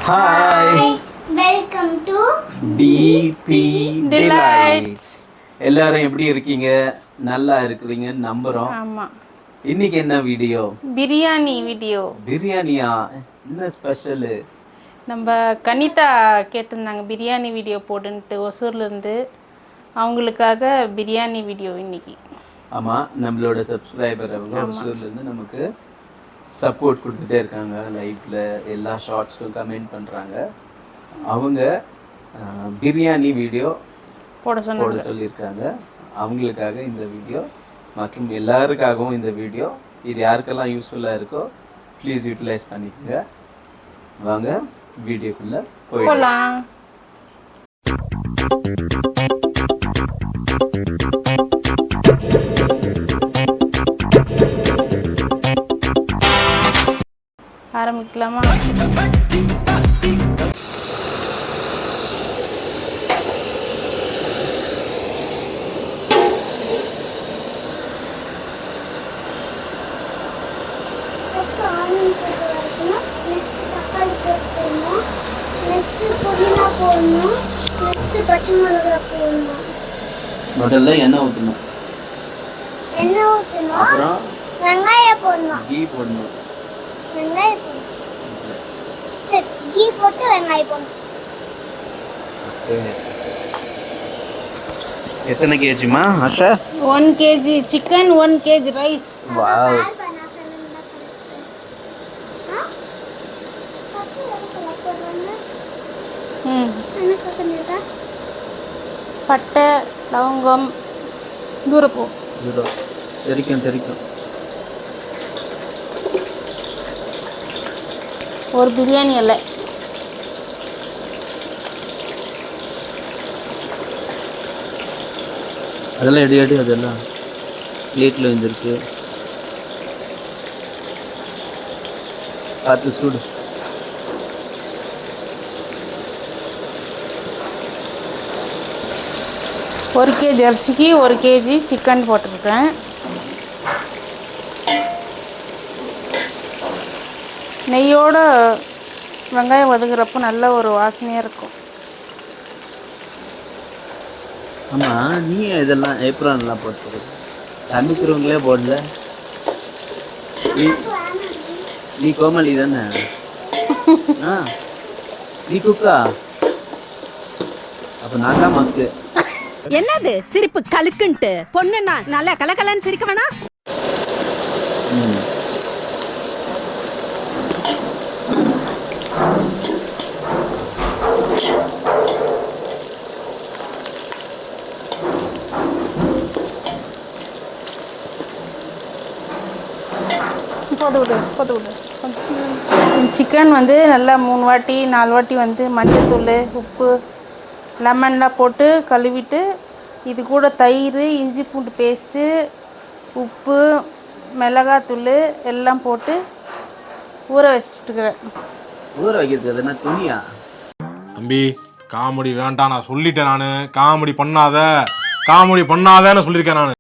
Hi, welcome to DP delights. எல்லாரும் எப்படி இருக்கீங்க? நல்லா இருக்கிறீங்கன்னு நம்புறோம். ஆமா, இன்னைக்கு என்ன வீடியோ? பிரியாணி வீடியோ. பிரியாணியா? என்ன ஸ்பெஷல்? நம்ம கனிதா கேட்டிருந்தாங்க பிரியாணி வீடியோ போடுன்ட்டு ஒசூர்லேருந்து. அவங்களுக்காக பிரியாணி வீடியோ இன்னைக்கு. ஆமாம், நம்மளோட சப்ஸ்கிரைபர் அவங்க ஒசூர்லேருந்து நமக்கு சப்போர்ட் கொடுத்துட்டே இருக்காங்க. லைஃப்பில் எல்லா ஷார்ட்ஸ்க்கும் கமெண்ட் பண்ணுறாங்க. அவங்க பிரியாணி வீடியோ போட சொல்லியிருக்காங்க. அவங்களுக்காக இந்த வீடியோ மற்றும் எல்லாருக்காகவும் இந்த வீடியோ. இது யாருக்கெல்லாம் யூஸ்ஃபுல்லாக இருக்கோ ப்ளீஸ் யூட்டிலைஸ் பண்ணிக்கோங்க. வாங்க வீடியோக்குள்ளே போயிடலாம். ஆரம்பிக்கலாமா? முதல்ல எண்ணெய் ஊற்றணும். அப்புறம் வெங்காயம் போடணும். கீ போடணும். வெங்காயம் போடணும். சரி, கீ போட்டு வெங்காயம் போடணும். எத்தனை கேஜிமா Asha? 1 kg chicken, 1 kg rice. Wow. பட்டை, லவங்கம், தூரப்பூ. தெரிக்கும். ஒரு பிரியாணி இலை. அதெல்லாம் எடு அதெல்லாம் பிளேட்டில் வந்துருக்கு. பார்த்து சூடு. ஒரு கேஜி அரிசிக்கு 1 kg சிக்கன் போட்டிருக்கேன். நெய்யோட வெங்காயம் வதங்குறப்போ நல்ல ஒரு வாசனையாக இருக்கும். ஆமாம், நீ இதெல்லாம் ஏப்ரான்லாம் போட்டு சமைக்கிறவங்களே போடல. நீ கோமலி தானே? நீ குக்கா? அப்போ நான் தான் மக்கு. என்னது சிரிப்பு கலுக்குன்ட்டு? பொண்ணுன்னா நல்லா கலகலன்னு சிரிக்க வேணா? போது விடு. சிக்கன் வந்து நல்லா 3 வாட்டி 4 வாட்டி வந்து மஞ்சள்தூள், உப்பு, லெமன்லாம் போட்டு கழுவிட்டு, இது கூட தயிர், இஞ்சி பூண்டு பேஸ்ட்டு, உப்பு, மிளகாத்தூள் எல்லாம் போட்டு ஊற வச்சுட்டுக்கிறேன். ஊற வைக்கிறது என்ன துணியா? தம்பி, காமெடி வேண்டாம், நான் சொல்லிட்டேன். நான் காமெடி பண்ணாதன்னு சொல்லியிருக்கேன். நான்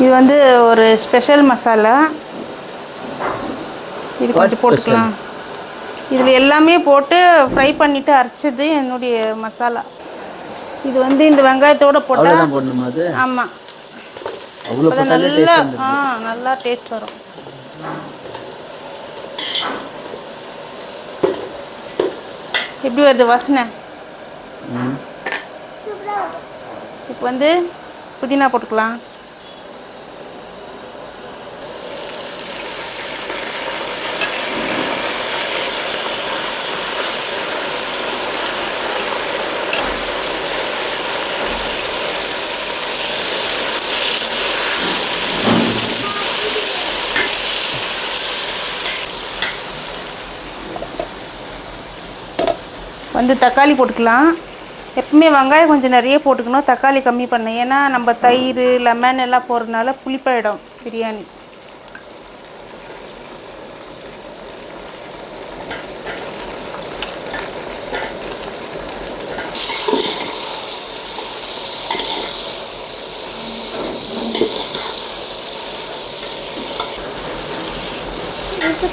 இது வந்து ஒரு ஸ்பெஷல் மசாலா. இது கொஞ்சம் போட்டுக்கலாம். இதில் எல்லாமே போட்டு ஃப்ரை பண்ணிவிட்டு அரைச்சது என்னுடைய மசாலா. இது வந்து இந்த வெங்காயத்தோடு போட்டால் போடணுமா அது? ஆமாம், நல்லா டேஸ்ட் வரும். எப்படி வருது வாசனை? இப்போ வந்து புதினா போட்டுக்கலாம். வந்து தக்காளி போட்டுக்கலாம். எப்பவுமே வெங்காயம் கொஞ்சம் நிறைய போட்டுக்கணும், தக்காளி கம்மி பண்ணேன். ஏன்னா நம்ம தயிர், லெமன் எல்லாம் போடுறதுனால புளிப்பாயிடும் பிரியாணி.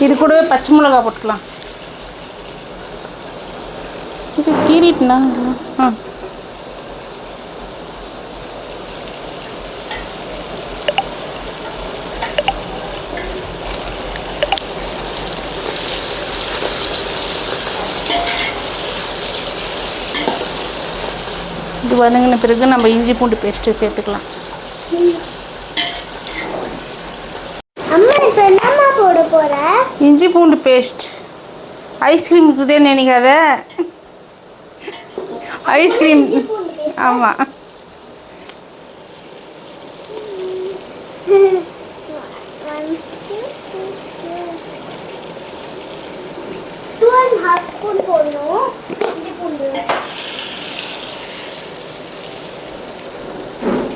இது கூடவே பச்சை மிளகா போட்டுக்கலாம். இது கீறிட்டுனா ஆ இது வதங்கின பிறகு நம்ம இஞ்சி பூண்டு பேஸ்ட்டு சேர்த்துக்கலாம். அம்மா இப்போ என்னம்மா போட போற? இஞ்சி பூண்டு பேஸ்ட். ஐஸ்கிரீம் இருக்குதே நினைக்காத, ஐஸ்கிரீம். ஆமாம், டூ அண்ட் ஹாஃப் ஸ்பூன் போடணும் இஞ்சி பூண்டு.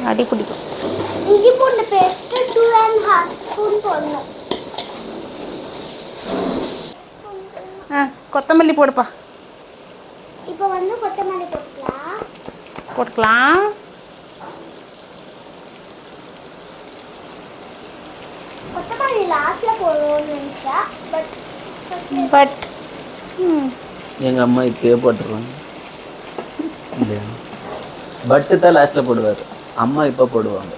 அடி பிடிக்கும். இஞ்சி பூண்டு பேஸ்ட் 2.5 ஸ்பூன் போடணும். கொத்தமல்லி போடுப்பா. இப்போ வந்து கொத்தமல்லி போட்டுக்கலாம். கொத்தமல்லி லாஸ்ட்ல போடணும்னு நினைச்சா, பட் எங்கள் அம்மா இப்பயே போட்டுருவாங்க. பட்டு தான் லாஸ்ட்டில் போடுவார், அம்மா இப்போ போடுவாங்க.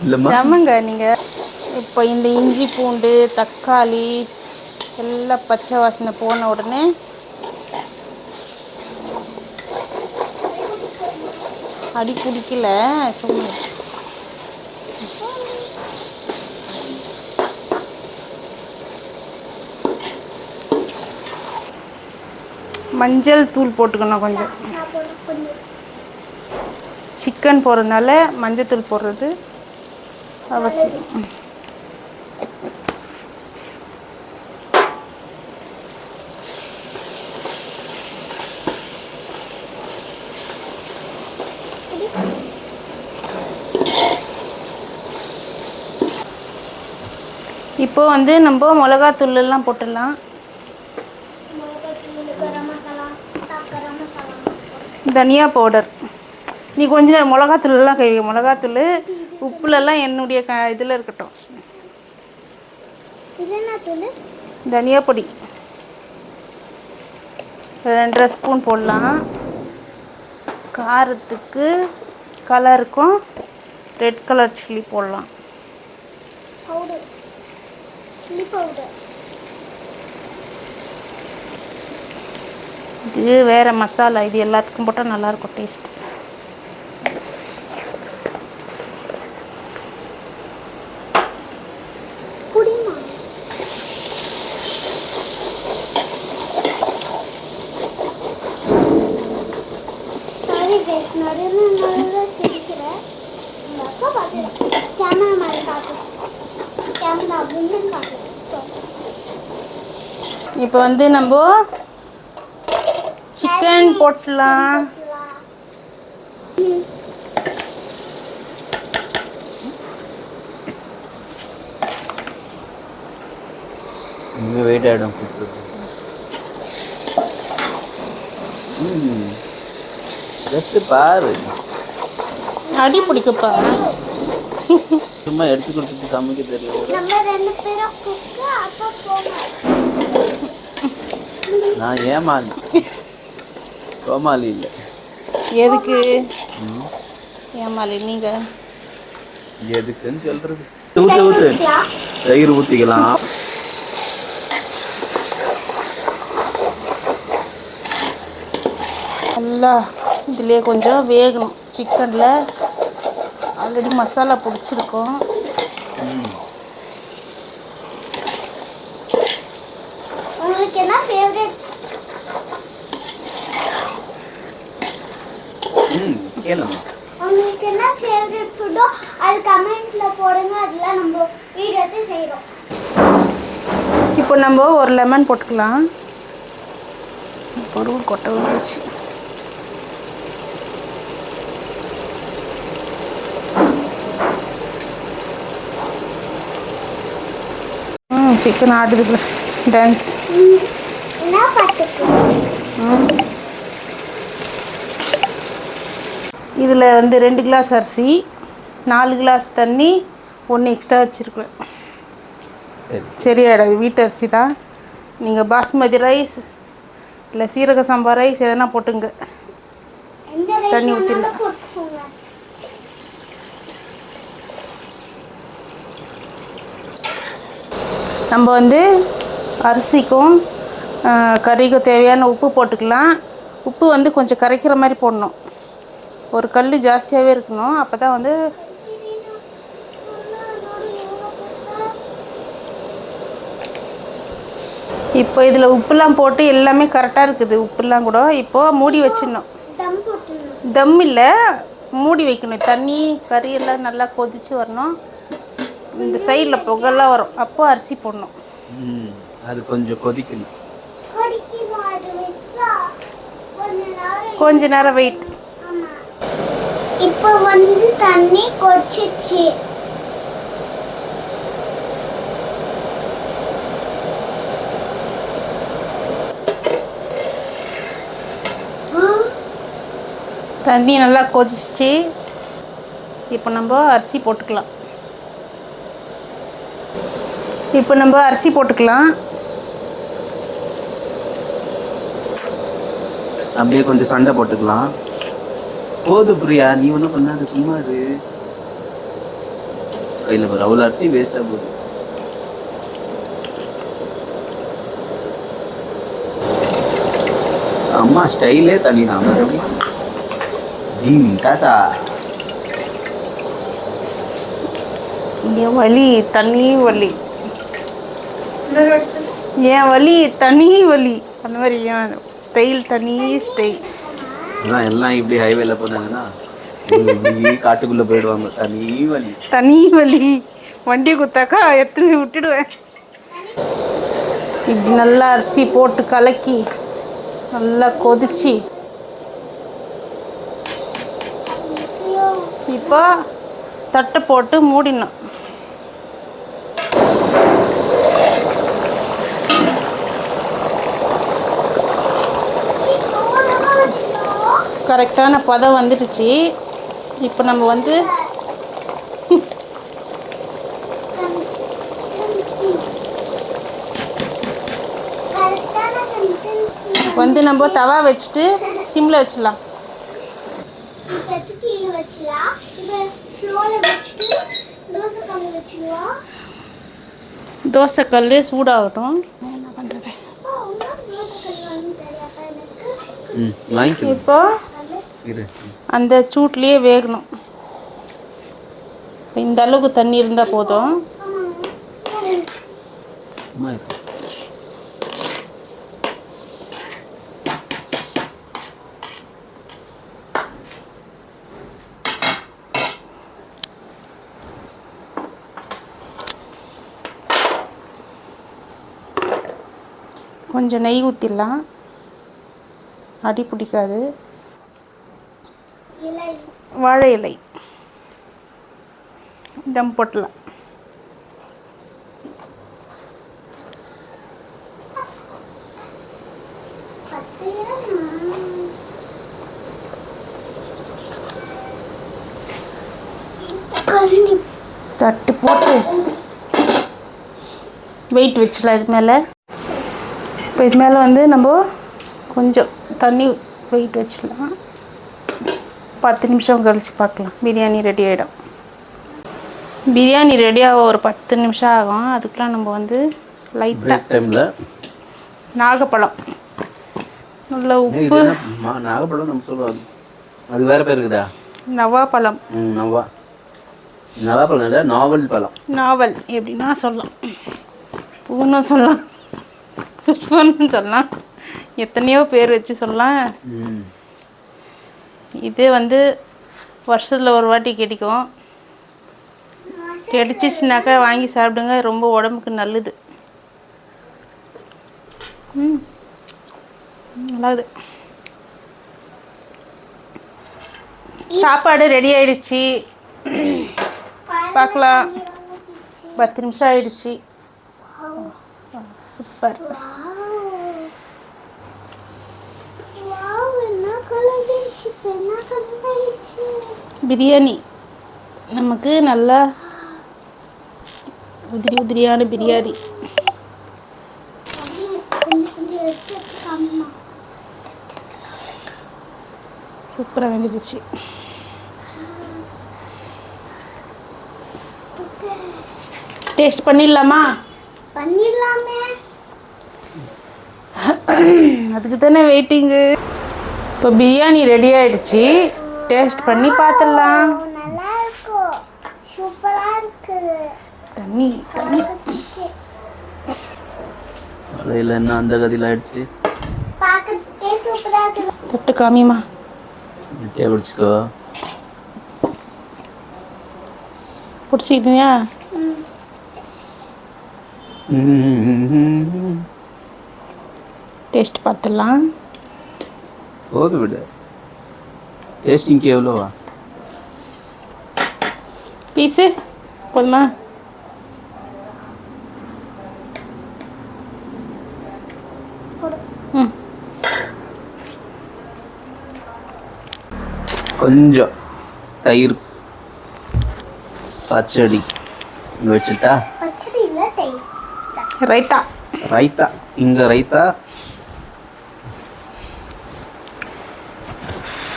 இல்லைம்மா செமங்க நீங்கள். இப்போ இந்த இஞ்சி பூண்டு தக்காளி எல்லாம் பச்சை வாசனை போன உடனே அடி பிடிக்கல சும்மா. மஞ்சள் தூள் போட்டுக்கணும் கொஞ்சம். சிக்கன் போடுறதுனால மஞ்சள் தூள் போடுறது அவசியம். இப்போ வந்து நம்ம மிளகாத்தூள் எல்லாம் போட்டுடலாம். தனியா பவுடர். நீ கொஞ்சம் மிளகாத்தூள்லாம் கை மிளகாத்தூள் உப்புலெல்லாம் என்னுடைய இதில் இருக்கட்டும். தனியா பொடி 2.5 ஸ்பூன் போடலாம். காரத்துக்கு கலருக்கும் ரெட் கலர் சில்லி போடலாம். இது வேறு மசாலா, இது எல்லாத்துக்கும் போட்டால் நல்லாயிருக்கும் டேஸ்ட். இப்போ வந்து நம்ம சிக்கன் போட்டுடலாம். இன்னும் வெயிட் ஆகிடும். ஜஸ்ட்டு பாரு, அடி பிடிக்குப்பா. சும்மா எடுத்து கொடுத்துட்டு சமைக்க தெரியும். நான் ஏமாளி, கோமாளி இல்லை. எதுக்கு ஏமாளி நீங்க? எதுக்குன்னு சொல்றது. ஊத்து தயிர் ஊற்றிக்கலாம். நல்லா இதுலேயே கொஞ்சம் வேகணும். சிக்கனில் ஆல்ரெடி மசாலா பிடிச்சிருக்கோம். உங்களுக்கு என்ன ஃபேவரட்? கேளுங்க. உங்களுக்கு என்ன ஃபேவரட் ஃபுட்டோ அது கமெண்ட்ல போடுங்க. அதெல்லாம் நம்ம வீடியோத்தை செய்கிறோம். இப்போ நம்ம ஒரு லெமன் போட்டுக்கலாம். பொருள் கொட்டை வந்துச்சு. சிக்கன் ஆடுதுக்குள்ள டான்ஸ். என்ன பாட்டுக்கு? இதில் வந்து 2 கிளாஸ் அரிசி, 4 கிளாஸ் தண்ணி, 1 எக்ஸ்ட்ரா வச்சுருக்குறேன். சரி சரியாயிடாது. வீட்டு அரிசி தான். நீங்கள் பாஸ்மதி ரைஸ் இல்லை சீரக சம்பா ரைஸ் எதனா போட்டுங்க. எந்த தண்ணி ரைஸ் ஊற்றிடலாம். வேணாலும் போட்டுக்கோங்க. நம்ம வந்து அரிசிக்கும் கறிக்கும் தேவையான உப்பு போட்டுக்கலாம். உப்பு வந்து கொஞ்சம் கரைக்கிற மாதிரி போடணும். ஒரு கல் ஜாஸ்தியாகவே இருக்கணும். அப்போ தான் வந்து இப்போ இதில் உப்புலாம் போட்டு எல்லாமே கரெக்டாக இருக்குது. உப்புலாம் கூட இப்போது மூடி வச்சிடணும். தம் போட்டுடணும். தம் இல்லை, மூடி வைக்கணும். தண்ணி கறி எல்லாம் நல்லா கொதித்து வரணும். இந்த சைடில் புகெல்லாம் வரும். அப்போ அரிசி போடணும். அது கொஞ்சம் கொதிக்கணும். கொதிக்கணும். அது வச்சா கொஞ்ச நேரம் வெயிட். ஆமா. இப்போ வந்து தண்ணி கொதிச்சிச்சு. தண்ணி நல்லா கொதிச்சிச்சு. இப்போ நம்ம அரிசி போட்டுக்கலாம். அப்படியே கொஞ்சம் சண்டை போட்டுக்கலாம். போது பிரியா, நீ ஒன்றும் பண்ணாது, சும்மா அது கையில் போகிற அவ்வளோ அரிசி வேஸ்ட்டாக போகுது. அம்மா ஸ்டைலே தனி தான். ஜி தாத்தா என் வலி தனி வலி, என் வலி தனி வலி, அந்த மாதிரி ஏன் ஸ்டைல் தனி ஸ்டைல். எல்லாம் இப்படி ஹைவேல போனாங்கன்னா காட்டுக்குள்ளே போயிடுவாங்க. தனி வலி வண்டி குத்தாக்கா எத்தனை விட்டுடுவேன். இப்படி நல்லா அரிசி போட்டு கலக்கி நல்லா கொதிச்சு இப்போ தட்டை போட்டு மூடிடணும். கரெக்டான பதம் வந்துடுச்சு. இப்போ நம்ம வந்து நம்ம தவா வச்சுட்டு சிம்மில் வச்சிடலாம். தோசைக்கல் சூடாகட்டும். என்ன பண்ணுறது? இப்போ அந்த சூட்லேயே வேகணும். இந்த அளவுக்கு தண்ணி இருந்தால் போதும். கொஞ்சம் நெய் ஊற்றிடலாம், அடி பிடிக்காது. வாழை இலை தம் போட்டலாம். தட்டு போட்டு வெயிட் வச்சிடலாம் இது மேலே. இப்போ இது மேலே வந்து நம்ம கொஞ்சம் தண்ணி வெயிட் வச்சிடலாம். 10 நிமிஷம் கழித்து பார்க்கலாம். பிரியாணி ரெடி ஆகிடும். பிரியாணி ரெடியாக ஒரு 10 நிமிஷம் ஆகும். அதுக்கெலாம் நம்ம வந்து லைட்டாக நாகப்பழம், நல்ல உப்பு. நாகப்பழம் நம்ம சொல்லுவாங்க, அது வேறு பேர் இருக்குதா? நவாப்பழம். நவாப்பழம் இல்லை, நாவல் பழம். நாவல் எப்படின்னா சொல்லலாம், பூன்னு சொல்லலாம், புஷ்பன்னு சொல்லலாம், எத்தனையோ பேர் வச்சு சொல்லலாம். இது வந்து வருஷத்தில் ஒரு வாட்டி கிடைக்கும். கிடைச்சிச்சுனாக்கா வாங்கி சாப்பிடுங்க, ரொம்ப உடம்புக்கு நல்லது. நல்லாது. சாப்பாடு ரெடி ஆயிடுச்சு. பார்க்கலாம். 10 நிமிஷம் ஆயிடுச்சு. சூப்பர். பிரியாணி நமக்கு நல்லா உதிரி உதிரியான பிரியாணி. கொஞ்சம் கொஞ்சம் எடுத்து காமிமா. சூப்பராக வெந்துடுச்சு. டேஸ்ட் பண்ணிடலாமா? பண்ணிடலாமே. அதுக்கு தானே வெயிட்டிங்கு. இப்போ பிரியாணி ரெடி ஆயிடுச்சு. டேஸ்ட் பண்ணி பார்த்துடலாம். நல்லா இருக்கும். சூப்பரா இருக்குது. தண்ணி தண்ணி அதில் என்ன அந்த கதியில் ஆயிடுச்சு. பார்க்கறதுக்கே சூப்பரா இருக்குது. தொட்டு காமிமா. கெட்டியாக பிடிச்சிக்கோ. பிடிச்சிக்கிட்டியா? டேஸ்ட் பார்த்துடலாம். போதும் விடு. டேஸ்டிங்க்கு எவ்வளோவா? பீஸு போதுமா? ம். கொஞ்சம் தயிர் பச்சடி இங்கே வச்சுட்டா. பச்சடி இல்லை, தயிர். ரைத்தா. ரைத்தா இங்கே ரைத்தா.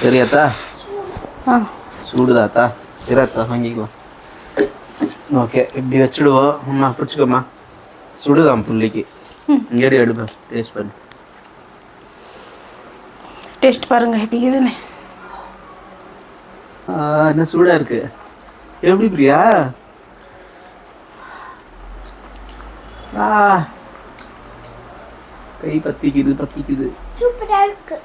சரியாத்தா? ஆ சூடுதாத்தா? சரியாத்தா வாங்கிக்கோ. ஓகே இப்படி வச்சுடுவோம். அம்மா பிடிச்சிக்கோம்மா. சுடுதான் பிள்ளைக்கு. இங்கேடி எடுப்பேன். டேஸ்ட் பண்ணு. டேஸ்ட் பாருங்க எப்படி இதுன்னு. என்ன சூடாக இருக்கு. எப்படி பிரியா? கை பத்திக்குது பத்திக்குது. சூப்பரா இருக்கு.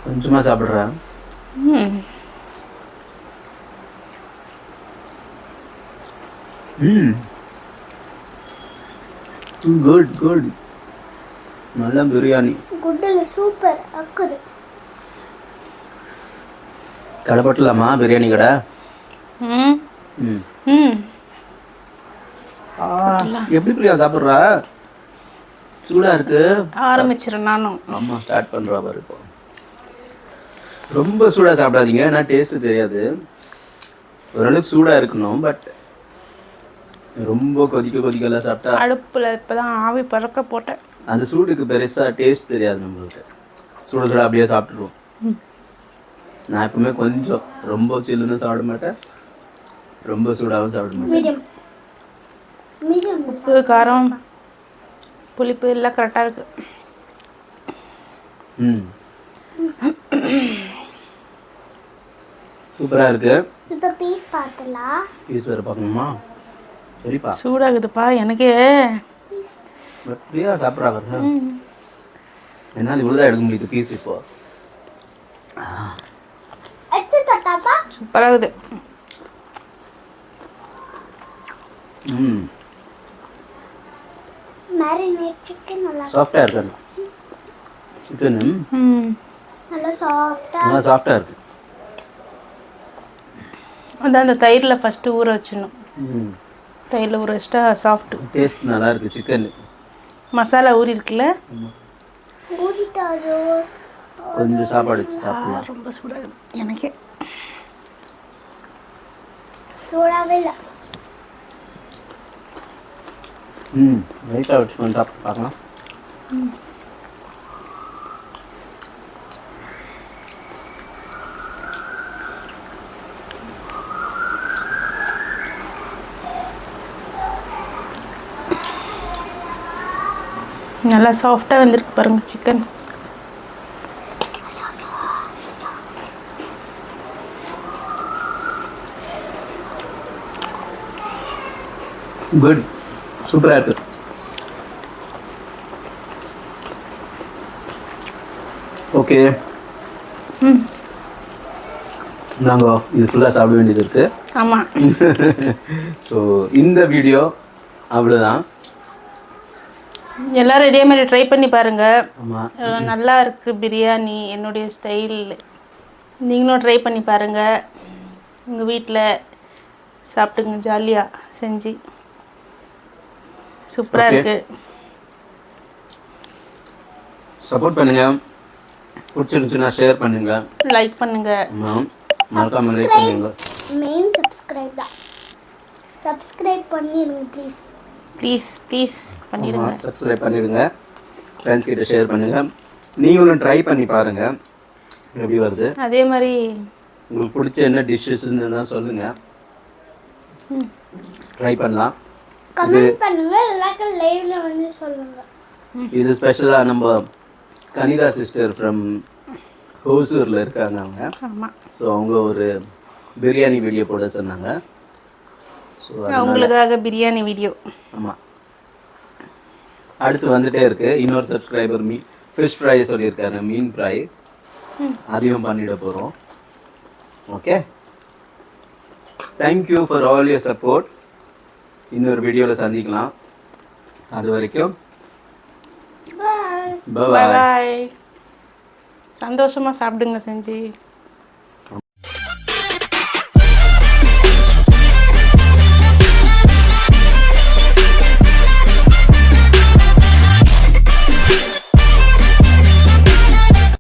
கொஞ்சமா சாப்பிட்றேன். ம். Good good. நல்ல பிரியாணி. குட்டில் சூப்பர் அக்குது. கடை போட்டலாமா பிரியாணி கடை? ம் ம். ம். எப்படி பிரியா சாப்பிட்றா? சூடா இருக்கு. ஆரம்பிச்சிடறேன் நானும். ஆமா ஸ்டார்ட் பண்றா பாரு. இப்போ ரொம்ப சூடா சாப்பிடாதீங்க. ஏன்னா டேஸ்ட் தெரியாது. ஓரளவுக்கு சூடா இருக்கணும். பட் ரொம்ப கொதிக்கலாம் சாப்பிட்டா அடுப்பில் இப்போ தான் ஆவி பறக்க போட்டேன். அந்த சூடுக்கு பெருசா டேஸ்ட் தெரியாது நம்மளுக்கு. சுட அப்படியே சாப்பிட்டுருவோம். நான் எப்பவுமே கொஞ்சம் ரொம்ப சில்லுன்னு சாப்பிட மாட்டேன், ரொம்ப சூடாகவும் சாப்பிட மாட்டேன். Medium medium. உப்பு காரம் புளிப்பு எல்லாம் கரெக்டாக இருக்கு. சூப்பராக இருக்கு. இப்போ பீஸ் பார்த்தலாம். பீஸ் வேறு பார்க்கணுமா? சரிப்பா. சூடாகுதுப்பா எனக்கே. பிரியா சாப்பிட்றா பாரு. என்னால் இவ்வளோதான் எடுக்க முடியுது பீஸ் இப்போ. எடுத்து தட்டாப்பா. சூப்பராகுது. மேரினேட் சிக்கன் நல்லா சாஃப்டாக இருக்கு. சிக்கனு நல்லா சாஃப்டா. நல்லா சாஃப்டாக இருக்கு. அதான் அந்த தயிரில் ஃபஸ்ட்டு ஊற வச்சிடணும். தயிரில் ஊற வச்சிட்டா சாஃப்ட்டு. டேஸ்ட் நல்லா இருக்கு. சிக்கன் மசாலா ஊறி இருக்குல்ல. ஊறிட்டாதோ. கொஞ்சம் சாப்பாடு வச்சு சாப்பிடலாம். ரொம்ப சூடாகுது எனக்கே. சூடாவே இல்லை. லைட்டாக வச்சு கொஞ்சம் சாப்பிட்டு பார்க்கலாம். நல்லா சாஃப்டாக வந்திருக்கு பாருங்க சிக்கன். குட். சூப்பராக இருக்கு. ஓகே நாங்கள் இது ஃபுல்லாக சாப்பிட வேண்டியது இருக்குது. ஆமாம். ஸோ இந்த வீடியோ அவ்வளோதான். எல்லோரும் இதே மாதிரி ட்ரை பண்ணி பாருங்கள். ஆமாம், நல்லா இருக்குது பிரியாணி என்னுடைய ஸ்டைல். நீங்களும் ட்ரை பண்ணி பாருங்கள். உங்கள் வீட்டில் சாப்பிட்டுங்க ஜாலியாக செஞ்சு. சூப்பராக இருக்குது. சப்போர்ட் பண்ணுங்கள். பிடிச்சிருந்துச்சுன்னா ஷேர் பண்ணுங்கள், லைக் பண்ணுங்கள். மறக்காம லைக் பண்ணுங்கள். மெயின் சப்ஸ்கிரைப் தான். சப்ஸ்கிரைப் பண்ணிடுங்க ப்ளீஸ். ப்ளீஸ் பண்ணிடுங்க. சப்ஸ்கிரைப் பண்ணிடுங்க, ஃப்ரெண்ட்ஸ் கிட்ட ஷேர் பண்ணுங்க. நீங்களும் ட்ரை பண்ணி பாருங்க எப்படி வருது. அதே மாதிரி உங்களுக்கு பிடிச்ச என்ன டிஷ்ஷஸ்ன்னு தான் சொல்லுங்க, ட்ரை பண்ணலாம். கமெண்ட் பண்ணுங்க, இல்லைனா லைவ்ல வந்து சொல்லுங்க. இது ஸ்பெஷலாக நம்ம கனிதா சிஸ்டர் ஃப்ரம் ஹோசூரில் இருக்காங்க அவங்க. ஆமாம், ஸோ அவங்க ஒரு பிரியாணி வீடியோ போட சொன்னாங்க. ஸோ அவங்களுக்காக பிரியாணி வீடியோ. ஆமாம், அடுத்து வந்துட்டே இருக்கு. இன்னொரு சப்ஸ்கிரைபர் ஃபிஷ் ஃப்ரை சொல்லியிருக்காரு, மீன் ஃப்ரை, அதையும் பண்ணிட போகிறோம். Okay, thank you for all your support. இன்னொரு வீடியோவில் சந்திக்கலாம். அது வரைக்கும் பாய். பாய். பாய். சந்தோஷமாக சாப்பிடுங்க செஞ்சு.